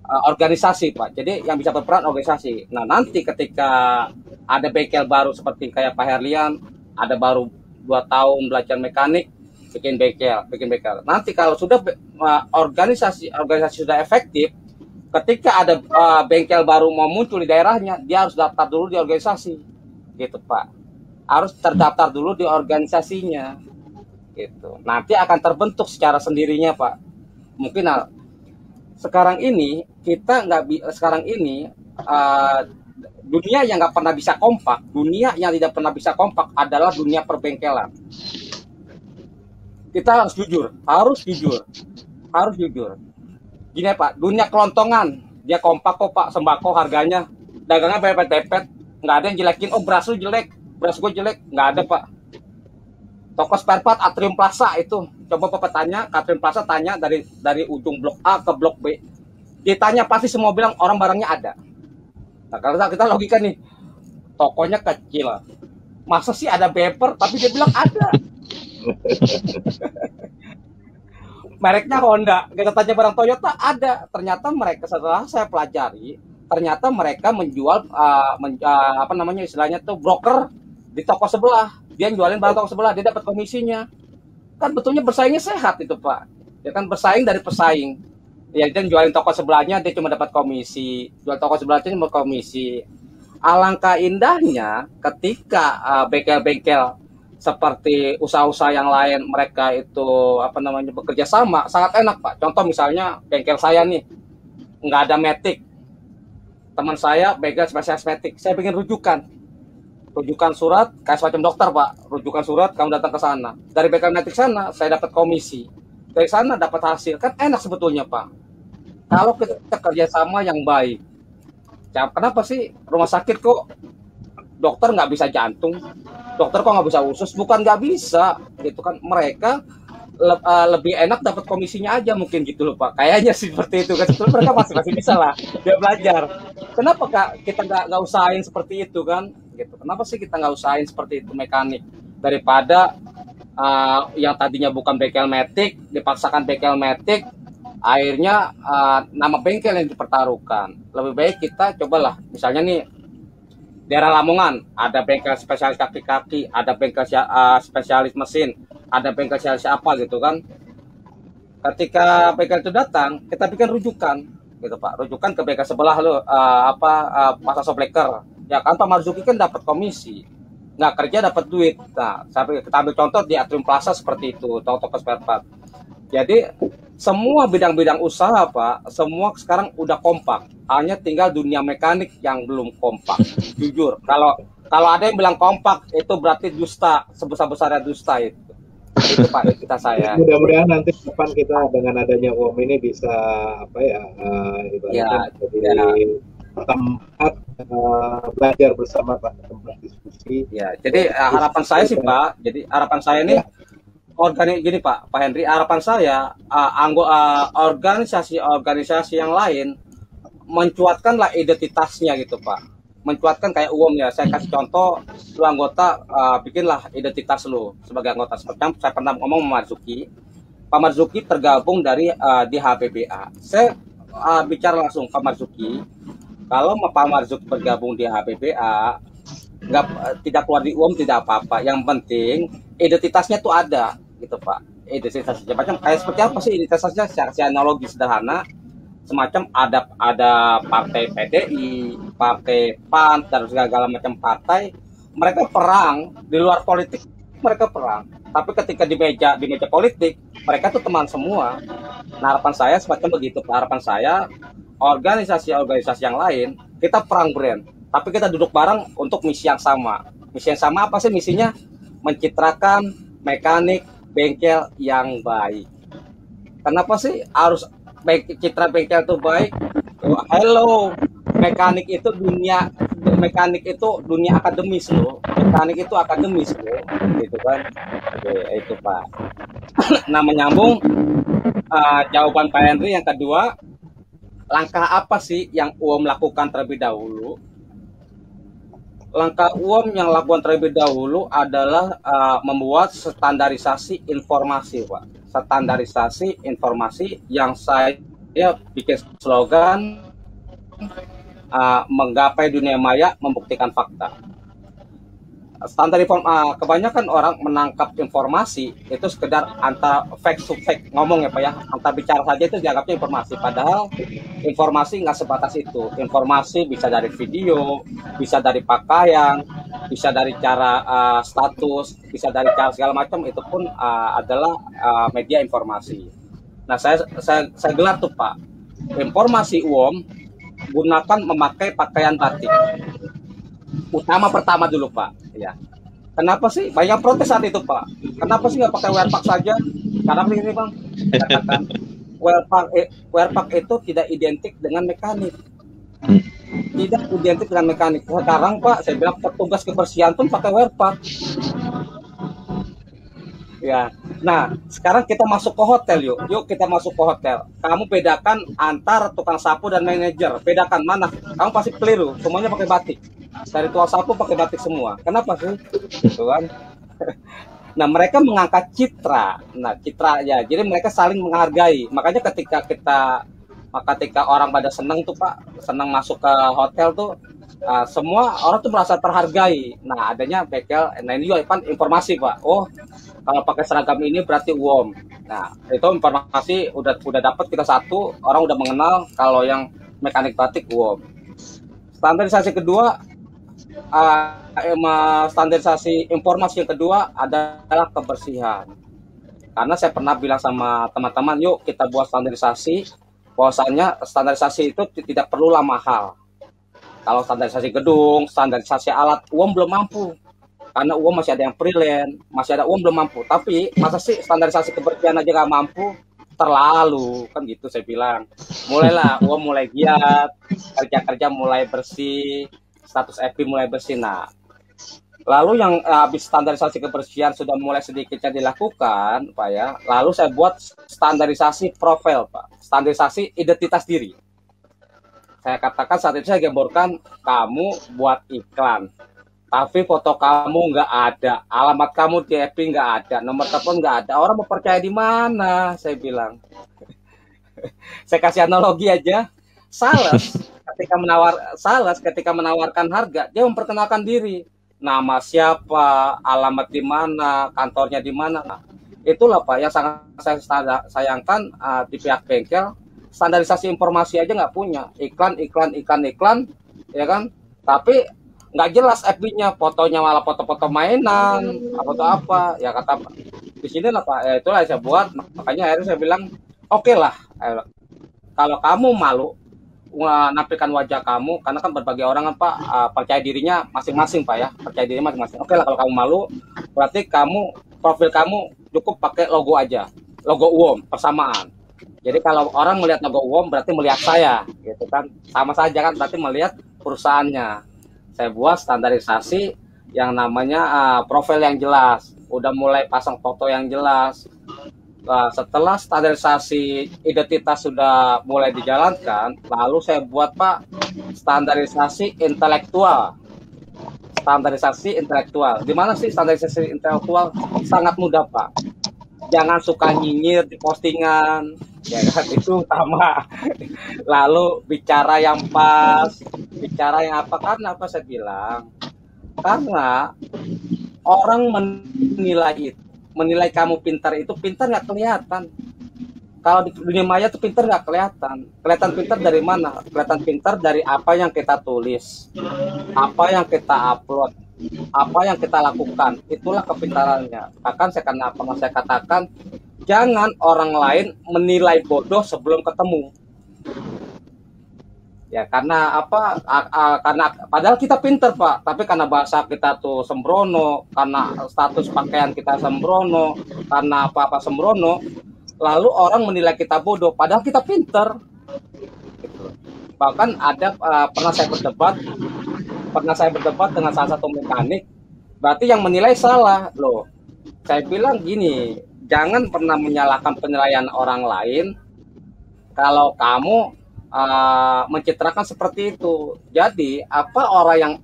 [SPEAKER 5] organisasi Pak. Jadi yang bisa berperan organisasi. Nah, nanti ketika ada bengkel baru seperti kayak Pak Herlian, ada baru 2 tahun belajar mekanik, bikin bengkel. Nanti kalau sudah organisasi sudah efektif, ketika ada bengkel baru mau muncul di daerahnya, dia harus daftar dulu di organisasi, gitu Pak. Harus terdaftar dulu di organisasinya, gitu. Nanti akan terbentuk secara sendirinya Pak. Mungkin sekarang ini kita dunia yang nggak pernah bisa kompak, dunia yang tidak pernah bisa kompak adalah dunia perbengkelan. Kita harus jujur. Gini ya Pak, dunia kelontongan dia kompak kok Pak, sembako harganya, dagangnya pepet-pepet, nggak ada yang jelekin, oh beras lu jelek, beras gue jelek, nggak ada Pak. Toko spare part Atrium Plaza itu, coba Bapak tanya, Atrium Plaza tanya dari ujung blok A ke blok B, ditanya pasti semua bilang orang barangnya ada. Nah kalau kita logika nih, tokonya kecil, masa sih ada beper, tapi dia bilang ada. Mereknya Honda, kita tanya barang Toyota ada. Ternyata mereka, setelah saya pelajari, ternyata mereka menjual istilahnya tuh broker di toko sebelah. Dia jualin barang toko sebelah, dia dapat komisinya. Kan betulnya bersaingnya sehat itu Pak. Dia kan bersaing dari pesaing. Ya dia jualin toko sebelahnya dia cuma dapat komisi, jual toko sebelahnya cuma komisi. Alangkah indahnya ketika bengkel-bengkel seperti usaha-usaha yang lain mereka itu bekerja sama, sangat enak Pak. Contoh misalnya bengkel saya nih nggak ada metik, teman saya bengkel spesialis metik, saya bikin rujukan surat kayak semacam dokter Pak, rujukan surat kamu datang ke sana, dari bengkel metik sana saya dapat komisi, dari sana dapat hasil, kan enak sebetulnya Pak kalau kita kerja sama yang baik. Kenapa sih rumah sakit kok dokter nggak bisa jantung, dokter kok nggak bisa usus? Bukan nggak bisa, gitu kan. Mereka lebih enak dapat komisinya aja mungkin gitu loh Pak. Kayaknya sih seperti itu kan. Sebetulnya mereka masih bisa lah dia belajar. Kenapa Kak kita nggak usahain seperti itu kan? Gitu. Kenapa sih kita nggak usahain seperti itu mekanik daripada yang tadinya bukan bengkel metik dipaksakan bengkel metik, akhirnya nama bengkel yang dipertaruhkan. Lebih baik kita cobalah misalnya nih daerah Lamongan ada bengkel spesialis kaki-kaki, ada bengkel spesialis mesin, ada bengkel spesialis apa gitu kan. Ketika bengkel itu datang, kita bikin rujukan gitu Pak, rujukan ke bengkel sebelah lo pasar Sopleker. Ya kan Pak Marzuki kan dapat komisi, nggak kerja dapat duit. Nah, kita ambil contoh di Atrium Plaza seperti itu, toko spare part. Jadi semua bidang-bidang usaha Pak, semua sekarang udah kompak. Hanya tinggal dunia mekanik yang belum kompak. Jujur, kalau ada yang bilang kompak itu berarti dusta, sebesar-besarnya dusta itu. Itu Pak kita saya.
[SPEAKER 1] Mudah-mudahan nanti depan kita dengan adanya UOM ini bisa ibaratnya jadi tempat belajar bersama Pak, tempat diskusi.
[SPEAKER 5] Ya, jadi harapan saya sih Pak, jadi harapan saya nih gini Pak Henry, harapan saya organisasi yang lain mencuatkanlah identitasnya gitu Pak, mencuatkan kayak UOM ya. Saya kasih contoh, lu anggota bikinlah identitas lu sebagai anggota. Seperti saya pernah ngomong sama Pak Marzuki tergabung di HBBA. Saya bicara langsung Pak Marzuki, kalau Pak Marzuki bergabung di HBBA tidak keluar di UOM tidak apa-apa, yang penting identitasnya tuh ada gitu Pak. Identitasnya macam kayak seperti apa sih identitasnya secara analogi sederhana, semacam ada partai PDI, partai PAN dan segala macam partai, mereka perang di luar politik, mereka perang, tapi ketika di meja politik mereka tuh teman semua. Nah, harapan saya semacam begitu Pak. Harapan saya organisasi yang lain kita perang brand, tapi kita duduk bareng untuk misi yang sama. Misi yang sama apa sih misinya? Mencitrakan mekanik bengkel yang baik. Kenapa sih harus citra bengkel itu baik? Hello, mekanik itu dunia mekanik itu dunia akademis loh, mekanik itu akademis loh, gitu kan. Oke, itu Pak. Nah, menyambung jawaban Pak Henry yang kedua, langkah apa sih yang UOM lakukan terlebih dahulu? Langkah UOM yang lakukan terlebih dahulu adalah membuat standarisasi informasi, Pak. Standarisasi informasi yang saya bikin slogan menggapai dunia maya, membuktikan fakta. Standar kebanyakan orang menangkap informasi itu sekedar antara fact to fact, ngomong ya Pak ya, antar bicara saja itu dianggapnya informasi, padahal informasi nggak sebatas itu. Informasi bisa dari video, bisa dari pakaian, bisa dari cara status, bisa dari cara segala macam, itu pun adalah media informasi. Nah, saya gelar tuh Pak, informasi UOM gunakan memakai pakaian batik. Pertama dulu Pak, ya. Kenapa sih banyak protes saat itu Pak? Kenapa sih nggak pakai wearpack saja? Karena begini Bang, katakan wearpack itu tidak identik dengan mekanik, tidak identik dengan mekanik. Sekarang Pak, saya bilang petugas kebersihan pun pakai wearpack. Ya, nah sekarang kita masuk ke hotel yuk kita masuk ke hotel. Kamu bedakan antara tukang sapu dan manajer, bedakan mana? Kamu pasti keliru, semuanya pakai batik. Dari tukang sapu pakai batik semua. Kenapa sih? Gitu kan? Nah, mereka mengangkat citra. Nah, citra ya. Jadi mereka saling menghargai. Makanya ketika orang pada senang tuh Pak, senang masuk ke hotel tuh, semua orang tuh merasa terhargai. Nah, adanya bengkel. Nah, ini juga kan informasi Pak. Oh, kalau pakai seragam ini berarti UOM. Nah, itu informasi udah dapat kita satu, orang udah mengenal kalau yang mekanik batik UOM. Standarisasi kedua, standarisasi informasi yang kedua adalah kebersihan. Karena saya pernah bilang sama teman-teman, yuk kita buat standarisasi, bahwasanya standarisasi itu tidak perlulah mahal. Kalau standarisasi gedung, standarisasi alat, UOM belum mampu. Karena UOM masih ada yang freelance, masih ada UOM belum mampu. Tapi masa sih standarisasi kebersihan aja nggak mampu? Terlalu, kan gitu saya bilang. Mulailah UOM mulai giat, kerja-kerja mulai bersih, status EPI mulai bersih. Nah, lalu yang habis standarisasi kebersihan sudah mulai sedikitnya dilakukan, Pak ya. Lalu saya buat standarisasi profil, Pak. Standarisasi identitas diri. Saya katakan saat itu saya gemborkan, kamu buat iklan. Tapi foto kamu nggak ada, alamat kamu di EPI nggak ada, nomor telepon nggak ada. Orang mau percaya di mana? Saya bilang. Saya kasih analogi aja. Sales ketika menawarkan harga, dia memperkenalkan diri. Nama siapa, alamat di mana, kantornya di mana. Nah, itulah Pak yang sangat saya sayangkan di pihak bengkel. Standarisasi informasi aja nggak punya. Iklan, ya kan? Tapi nggak jelas FB-nya, fotonya malah foto-foto mainan, foto apa, ya kata di sini lah Pak, ya itulah saya buat. Makanya akhirnya saya bilang, oke lah, kalau kamu malu menampilkan wajah kamu, karena kan berbagai orang kan Pak percaya dirinya masing-masing Pak ya, percaya diri masing-masing. Oke lah kalau kamu malu, berarti profil kamu cukup pakai logo aja, logo UOM persamaan. Jadi kalau orang melihat logo UOM berarti melihat saya, gitu kan, sama saja kan, berarti melihat perusahaannya. Saya buat standarisasi yang namanya profil yang jelas, udah mulai pasang foto yang jelas. Setelah standarisasi identitas sudah mulai dijalankan, lalu saya buat Pak standarisasi intelektual. Standarisasi intelektual. Di mana sih standarisasi intelektual? Sangat mudah Pak. Jangan suka nyinyir di postingan, ya kan, itu utama. Lalu bicara yang pas, bicara yang apa, karena apa saya bilang? Karena orang menilai kamu pintar itu, pintar nggak kelihatan. Kalau di dunia maya itu pintar nggak kelihatan. Kelihatan pintar dari mana? Kelihatan pintar dari apa yang kita tulis, apa yang kita upload, apa yang kita lakukan. Itulah kepintarannya. Bahkan pernah saya katakan, jangan orang lain menilai bodoh sebelum ketemu. Ya karena apa? Karena padahal kita pinter Pak, tapi karena bahasa kita tuh sembrono, karena status pakaian kita sembrono, karena apa-apa sembrono, lalu orang menilai kita bodoh, padahal kita pinter. Bahkan ada pernah saya berdebat pernah saya berdebat dengan salah satu mekanik, berarti yang menilai salah loh. Saya bilang gini, jangan pernah menyalahkan penilaian orang lain kalau kamu mencitrakan seperti itu. Jadi apa yang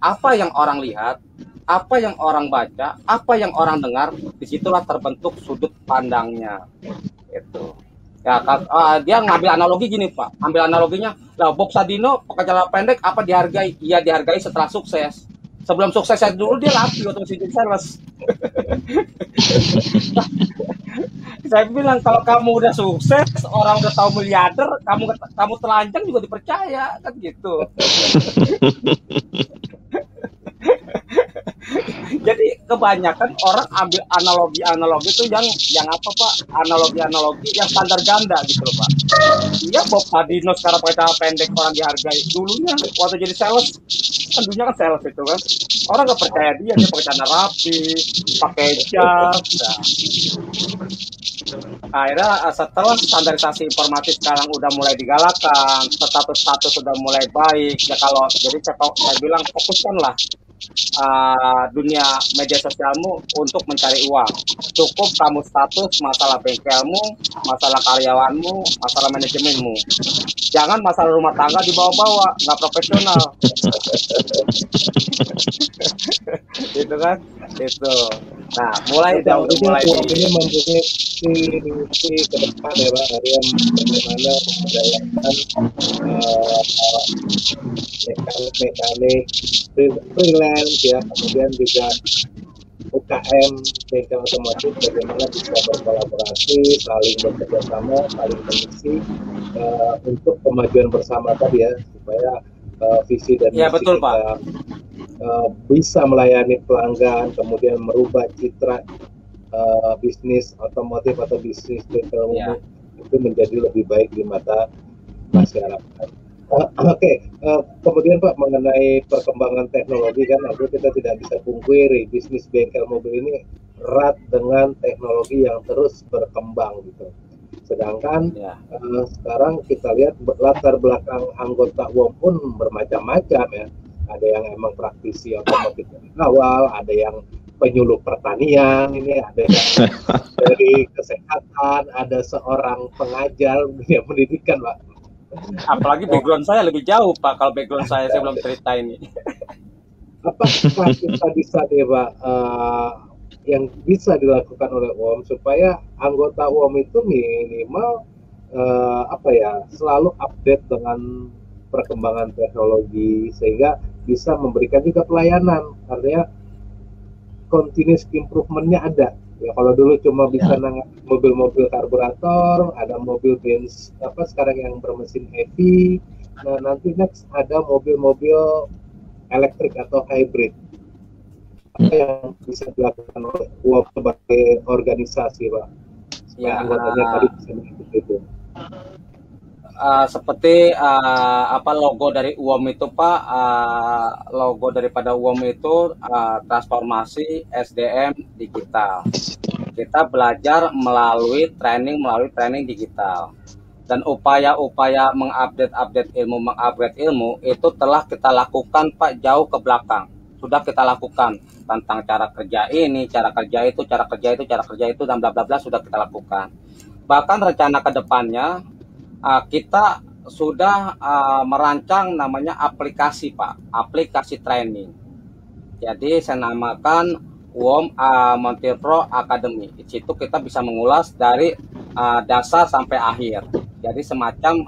[SPEAKER 5] orang lihat, apa yang orang baca, apa yang orang dengar, disitulah terbentuk sudut pandangnya. Itu. Ya, dia ngambil analogi gini Pak, ambil analoginya, lah Bob Sadino pakai celana pendek apa dihargai? Iya dihargai setelah sukses. Sebelum sukses saya dulu dia rapi waktu masih jadi sales. Saya bilang kalau kamu udah sukses, orang udah tahu miliarder, kamu telanjang juga dipercaya kan gitu. Jadi kebanyakan orang ambil analogi itu yang apa Pak? Analogi yang standar ganda gitu loh Pak. Iya Bob Sadino sekarang pakai celana pendek orang dihargai. Dulunya waktu jadi sales, kan dunia kan sales itu kan. Orang nggak percaya dia pakai celana rapi, pakai jas. Nah. Akhirnya setelah standarisasi informasi sekarang udah mulai digalakan, status sudah mulai baik. Ya kalau jadi saya bilang fokuskanlah dunia media sosialmu untuk mencari uang. Cukup kamu status masalah bengkelmu, masalah karyawanmu, masalah manajemenmu. Jangan masalah rumah tangga dibawa-bawa, nggak profesional. Gitu kan? Itu. Nah, mulai ini
[SPEAKER 1] mempunyai visi ke depan ya Pak, yang bagaimana mekanik freelance ya, kemudian juga UKM bengkel otomotif bagaimana bisa berkolaborasi, saling bekerja sama, saling mengisi untuk kemajuan bersama tadi ya, supaya visi dan misi
[SPEAKER 5] betul,
[SPEAKER 1] kita
[SPEAKER 5] Pak.
[SPEAKER 1] Bisa melayani pelanggan, kemudian merubah citra bisnis otomotif atau bisnis bengkel umum itu menjadi lebih baik di mata masyarakat. Oke. Kemudian Pak, mengenai perkembangan teknologi kan, kita tidak bisa pungkiri bisnis bengkel mobil ini erat dengan teknologi yang terus berkembang gitu. Sedangkan sekarang kita lihat latar belakang anggota UOM pun bermacam-macam ya. Ada yang emang praktisi otomotif dari awal, ada yang penyuluh pertanian, ini ada yang dari kesehatan, ada seorang pengajar dunia pendidikan Pak.
[SPEAKER 5] Apalagi background saya lebih jauh Pak, kalau background saya belum cerita ini.
[SPEAKER 1] Apakah kita bisa nih Pak, yang bisa dilakukan oleh UOM supaya anggota UOM itu minimal selalu update dengan perkembangan teknologi sehingga bisa memberikan juga pelayanan, artinya continuous improvement-nya ada. Ya kalau dulu cuma bisa nangani mobil-mobil karburator, ada mobil Benz sekarang yang bermesin EV. Nah, nanti next ada mobil-mobil elektrik atau hybrid. Apa yang bisa dilakukan oleh UOM sebagai organisasi, Pak? Supaya anggotanya tadi bisa mengikuti itu.
[SPEAKER 5] Seperti logo dari UOM itu Pak, logo daripada UOM itu transformasi SDM digital. Kita belajar melalui training digital, dan upaya-upaya mengupgrade ilmu itu telah kita lakukan Pak jauh ke belakang. Sudah kita lakukan tentang cara kerja ini, cara kerja itu, dan bla bla bla sudah kita lakukan. Bahkan rencana ke depannya kita sudah merancang namanya aplikasi Pak, aplikasi training. Jadi saya namakan UOM Montir Pro Academy. Di situ kita bisa mengulas dari dasar sampai akhir. Jadi semacam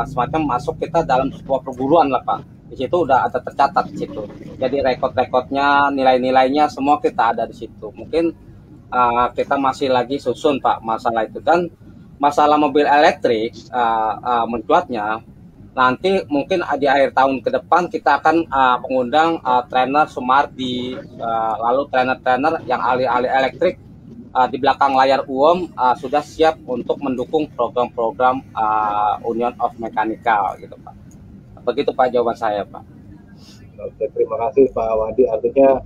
[SPEAKER 5] semacam masuk kita dalam sebuah perguruan lah Pak. Di situ udah ada tercatat di situ. Jadi rekod-rekodnya, nilai-nilainya semua kita ada di situ. Mungkin kita masih lagi susun Pak masalah itu, dan masalah mobil elektrik mencuatnya nanti mungkin di akhir tahun ke depan kita akan mengundang trainer Sumardi, lalu trainer-trainer yang ahli-ahli elektrik di belakang layar UOM sudah siap untuk mendukung program-program Union of Mechanical gitu Pak. Begitu Pak jawaban saya Pak.
[SPEAKER 1] Oke, terima kasih Pak Wadi. Artinya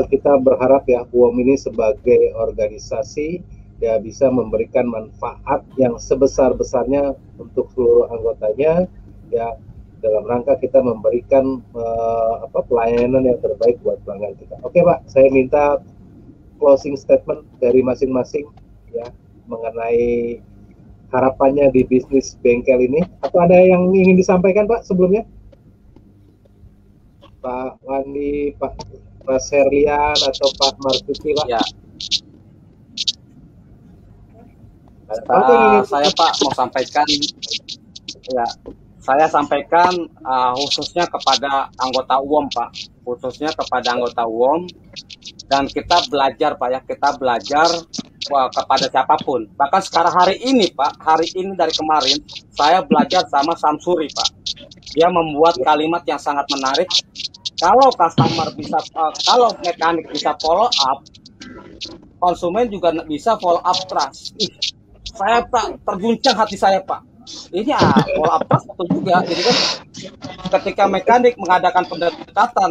[SPEAKER 1] kita berharap ya UOM ini sebagai organisasi ya bisa memberikan manfaat yang sebesar-besarnya untuk seluruh anggotanya ya, dalam rangka kita memberikan pelayanan yang terbaik buat pelanggan kita. Oke Pak, saya minta closing statement dari masing-masing ya mengenai harapannya di bisnis bengkel ini. Atau ada yang ingin disampaikan Pak sebelumnya? Pak Wandi, Pak Mas Herlian atau Pak Marzuki Pak?
[SPEAKER 5] Ya. Saya Pak mau sampaikan ya. Saya sampaikan khususnya kepada anggota UOM Pak, khususnya kepada anggota UOM, dan kita belajar Pak ya, kita belajar kepada siapapun. Bahkan sekarang hari ini Pak, hari ini dari kemarin saya belajar sama Samsuri Pak. Dia membuat kalimat yang sangat menarik. Kalau customer bisa, kalau mekanik bisa follow up, konsumen juga bisa follow up trust. Saya Pak terguncang hati saya Pak. Ini follow up trust betul juga. Jadi kan ketika mekanik mengadakan pendekatan,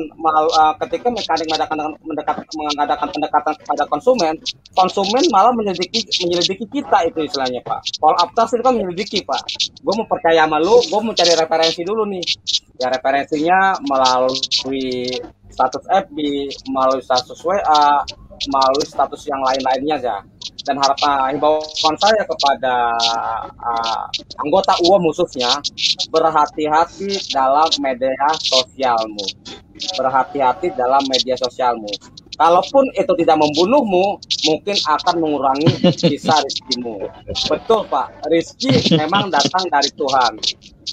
[SPEAKER 5] ketika mekanik mengadakan pendekatan kepada konsumen, konsumen malah menyelidiki kita itu istilahnya Pak. Follow up trust itu kan menyelidiki Pak. Gue mau percaya sama lu, gue mau cari referensi dulu nih. Ya referensinya melalui status FB, melalui status WA, melalui status yang lain-lainnya ya. Dan himbauan saya kepada anggota UOM khususnya, berhati-hati dalam media sosialmu. Berhati-hati dalam media sosialmu. Kalaupun itu tidak membunuhmu, mungkin akan mengurangi sisa rezekimu. Betul Pak, rezeki memang datang dari Tuhan.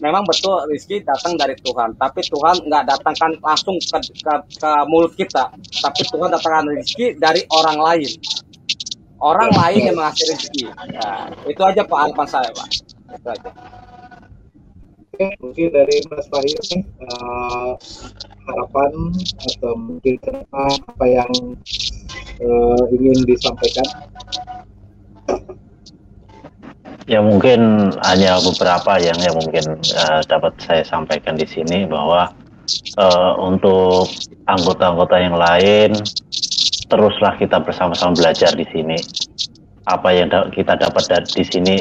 [SPEAKER 5] Memang betul rezeki datang dari Tuhan, tapi Tuhan nggak datangkan langsung ke mulut kita, tapi Tuhan datangkan rezeki dari orang lain. Orang lain yang mengasih rezeki. Nah, itu aja Pak harapan saya Pak. Itu aja.
[SPEAKER 1] Oke, mungkin dari Mas Fahir nih, harapan atau mungkin apa yang ingin disampaikan?
[SPEAKER 3] Ya mungkin hanya beberapa yang mungkin dapat saya sampaikan di sini, bahwa untuk anggota-anggota yang lain, teruslah kita bersama-sama belajar di sini. Apa yang kita dapat di sini,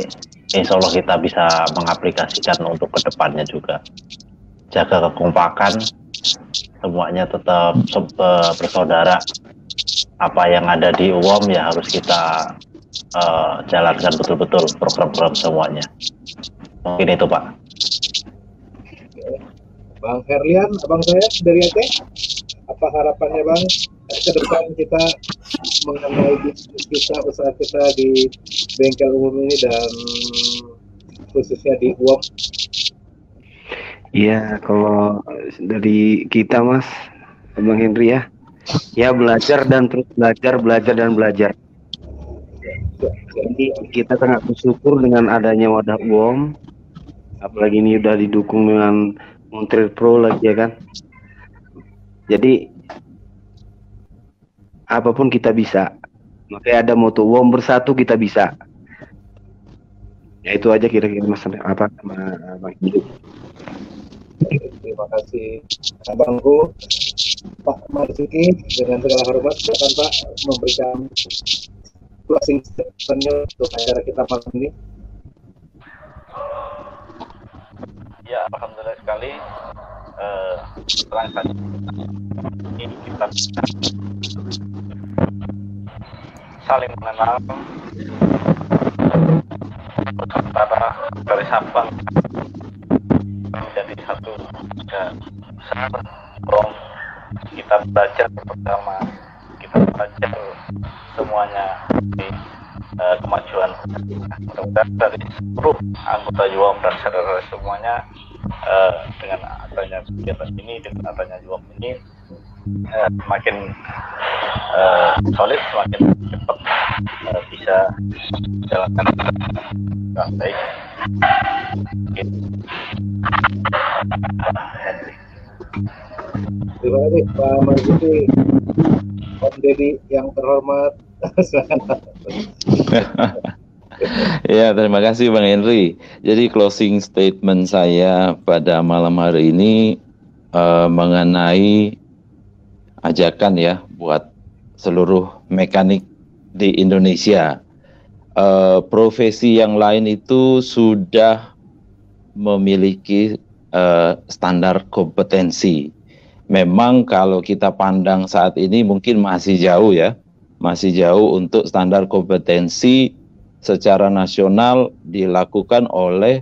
[SPEAKER 3] insya Allah kita bisa mengaplikasikan untuk kedepannya juga. Jaga kekompakan, semuanya tetap bersaudara. Apa yang ada di UOM ya harus kita jalankan betul-betul program-program semuanya. Mungkin itu Pak.
[SPEAKER 1] Bang Herlian, abang saya dari Aceh, apa harapannya Bang ke depan kita mengenai bisnis kita, usaha kita di bengkel umum ini dan khususnya di UOM?
[SPEAKER 4] Iya, kalau dari kita Mas, Bang Henry ya belajar dan terus belajar dan belajar. Jadi kita sangat bersyukur dengan adanya wadah UOM, apalagi ini udah didukung dengan Montreal Pro lagi ya kan. Jadi apapun kita bisa. Makanya ada moto UOM bersatu kita bisa. Ya itu aja kira-kira Mas Bang Hidup.
[SPEAKER 1] Terima kasih abangku Pak Marzuki, dengan segala hormat silakan Pak memberikan closing statement-nya untuk acara kita malam ini.
[SPEAKER 3] Ya, alhamdulillah sekali. Setelah tadi ini kita saling mengenal antara dari Sabang menjadi satu dan besar. Kita belajar bersama, kita belajar semuanya di kemajuan. Mudah-mudahan dari seluruh anggota UOM dan saudara semuanya, dengan adanya kegiatan ini, dengan adanya UOM ini, semakin solid, semakin cepat bisa jalankan dengan baik.
[SPEAKER 1] Terima kasih Pak Marzuki. Om Deddy yang terhormat.
[SPEAKER 2] Ya, terima kasih Bang Henry. Jadi closing statement saya pada malam hari ini mengenai ajakan ya buat seluruh mekanik di Indonesia. Profesi yang lain itu sudah memiliki standar kompetensi. Memang kalau kita pandang saat ini mungkin masih jauh ya, masih jauh untuk standar kompetensi secara nasional dilakukan oleh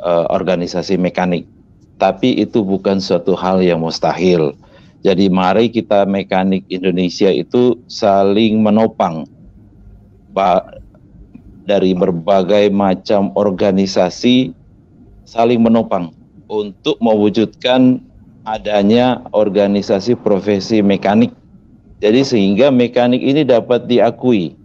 [SPEAKER 2] organisasi mekanik. Tapi itu bukan suatu hal yang mustahil. Jadi mari kita mekanik Indonesia itu saling menopang dari berbagai macam organisasi, saling menopang untuk mewujudkan adanya organisasi profesi mekanik. Jadi sehingga mekanik ini dapat diakui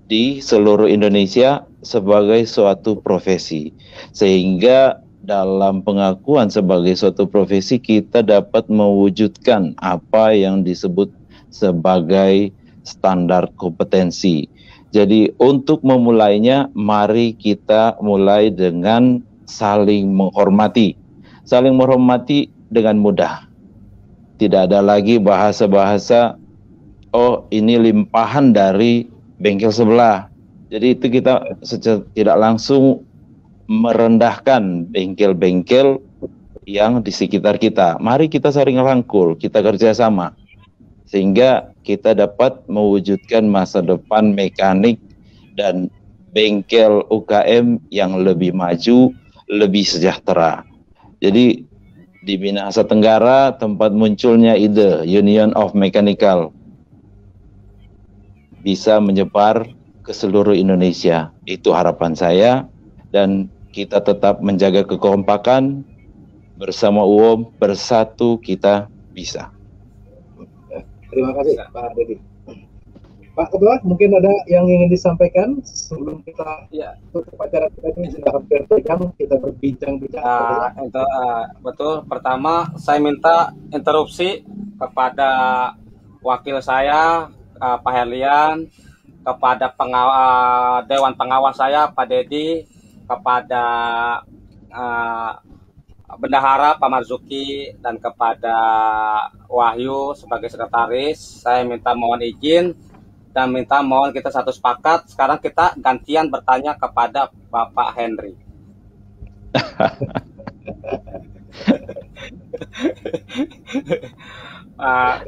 [SPEAKER 2] di seluruh Indonesia sebagai suatu profesi. Sehingga dalam pengakuan sebagai suatu profesi kita dapat mewujudkan apa yang disebut sebagai standar kompetensi. Jadi untuk memulainya, mari kita mulai dengan saling menghormati. Saling menghormati dengan mudah. Tidak ada lagi bahasa-bahasa, oh ini limpahan dari bengkel sebelah. Jadi itu kita tidak langsung merendahkan bengkel-bengkel yang di sekitar kita. Mari kita saling rangkul, kita kerjasama. Sehingga kita dapat mewujudkan masa depan mekanik dan bengkel UKM yang lebih maju, lebih sejahtera. Jadi di Minahasa Tenggara tempat munculnya ide Union of Mechanical bisa menyebar ke seluruh Indonesia. Itu harapan saya, dan kita tetap menjaga kekompakan bersama UOM, bersatu kita bisa.
[SPEAKER 1] Terima kasih Pak Dedi. Pak Ketua, mungkin ada yang ingin disampaikan sebelum kita tutup acara kita ini, sudah hampir 3 jam kita berbincang-bincang.
[SPEAKER 5] Betul. Pertama, saya minta interupsi kepada wakil saya, Pak Herlian, kepada Dewan Pengawas saya, Pak Dedi, kepada Bendahara Pak Marzuki, dan kepada Wahyu sebagai sekretaris. Saya minta mohon izin dan minta mohon kita satu sepakat. Sekarang kita gantian bertanya kepada Bapak Henry.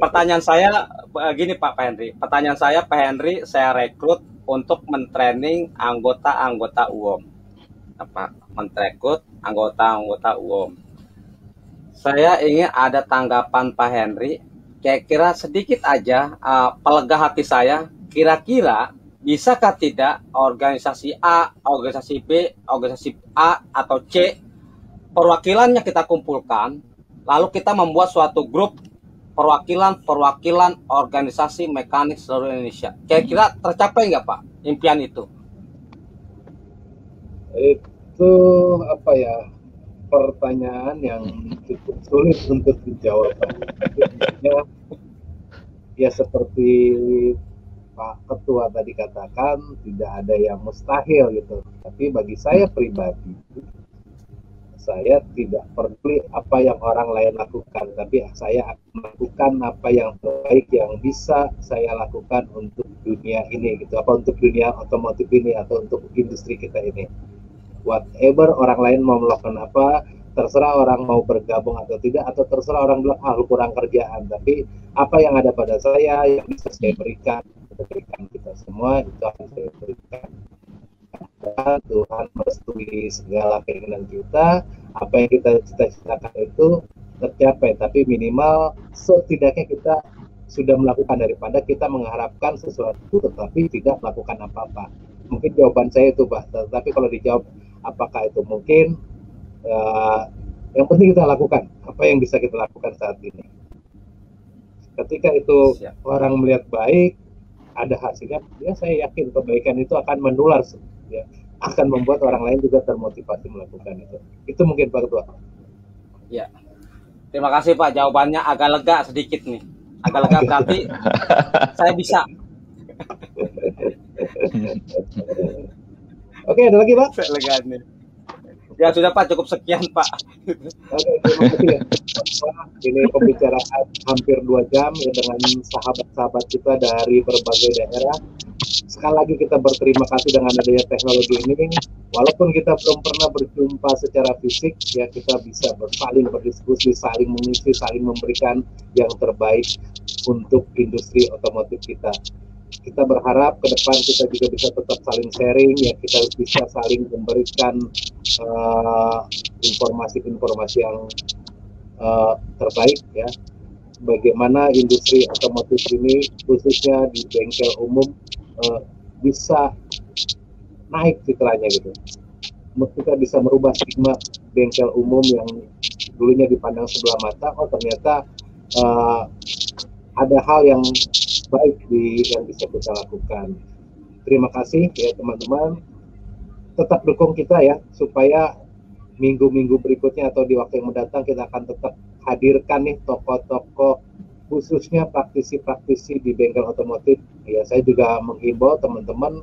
[SPEAKER 5] Pertanyaan saya gini Pak Henry. Pertanyaan saya Pak Henry, saya rekrut untuk mentraining anggota-anggota UOM. Merekrut anggota-anggota UOM. Saya ingin ada tanggapan Pak Henry. Kira-kira sedikit aja pelegah hati saya, kira-kira bisakah tidak organisasi A, organisasi B, organisasi A atau C, perwakilannya kita kumpulkan, lalu kita membuat suatu grup perwakilan organisasi mekanik seluruh Indonesia. Kira-kira tercapai nggak Pak impian itu?
[SPEAKER 1] Itu apa ya, pertanyaan yang cukup sulit untuk dijawab. Ya seperti Pak Ketua tadi katakan, tidak ada yang mustahil gitu. Tapi bagi saya pribadi, saya tidak peduli apa yang orang lain lakukan, tapi saya melakukan apa yang terbaik yang bisa saya lakukan untuk dunia ini gitu, untuk dunia otomotif ini atau untuk industri kita ini. Whatever orang lain mau melakukan apa, terserah orang mau bergabung atau tidak, atau terserah orang bilang lu kurang kerjaan, tapi apa yang ada pada saya yang bisa saya berikan kita semua, itu akan saya berikan. Dan Tuhan merestui segala keinginan kita, apa yang kita cita-citakan itu tercapai, tapi minimal setidaknya kita sudah melakukan, daripada kita mengharapkan sesuatu tetapi tidak melakukan apa-apa. Mungkin jawaban saya itu Pak, tapi kalau dijawab apakah itu mungkin, yang penting kita lakukan apa yang bisa kita lakukan saat ini. Ketika itu orang melihat baik, ada hasilnya, ya saya yakin kebaikan itu akan menular, ya, akan membuat orang lain juga termotivasi melakukan itu. Itu mungkin Pak Ketua.
[SPEAKER 5] Ya, terima kasih Pak, jawabannya agak lega sedikit nih, agak lega berarti saya bisa.
[SPEAKER 1] Oke, ada lagi Pak?
[SPEAKER 5] Lega nih. Ya sudah Pak, cukup sekian Pak.
[SPEAKER 1] Oke, terima kasih ya. Ini pembicaraan hampir 2 jam ya, dengan sahabat-sahabat kita dari berbagai daerah. sekali lagi kita berterima kasih dengan adanya teknologi ini. Walaupun kita belum pernah berjumpa secara fisik, ya kita bisa saling berdiskusi, saling mengisi, saling memberikan yang terbaik untuk industri otomotif kita. Kita berharap ke depan kita juga bisa tetap saling sharing, ya kita bisa saling memberikan informasi-informasi yang terbaik, ya. Bagaimana industri otomotif ini khususnya di bengkel umum bisa naik citranya gitu. Kita bisa merubah stigma bengkel umum yang dulunya dipandang sebelah mata, oh ternyata ada hal yang baik yang bisa kita lakukan. Terima kasih ya teman-teman. Tetap dukung kita ya, supaya minggu-minggu berikutnya atau di waktu yang mendatang kita akan tetap hadirkan nih tokoh-tokoh khususnya praktisi-praktisi di bengkel otomotif. Ya, saya juga menghimbau teman-teman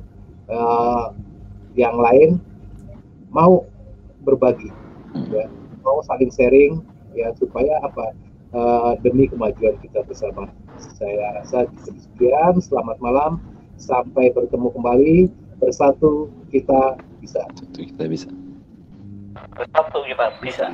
[SPEAKER 1] yang lain mau berbagi, ya, mau saling sharing, ya supaya apa demi kemajuan kita bersama. Saya rasa sekian. Selamat malam. Sampai bertemu kembali. Bersatu kita bisa.
[SPEAKER 2] Kita bisa.
[SPEAKER 3] Bersatu kita bisa.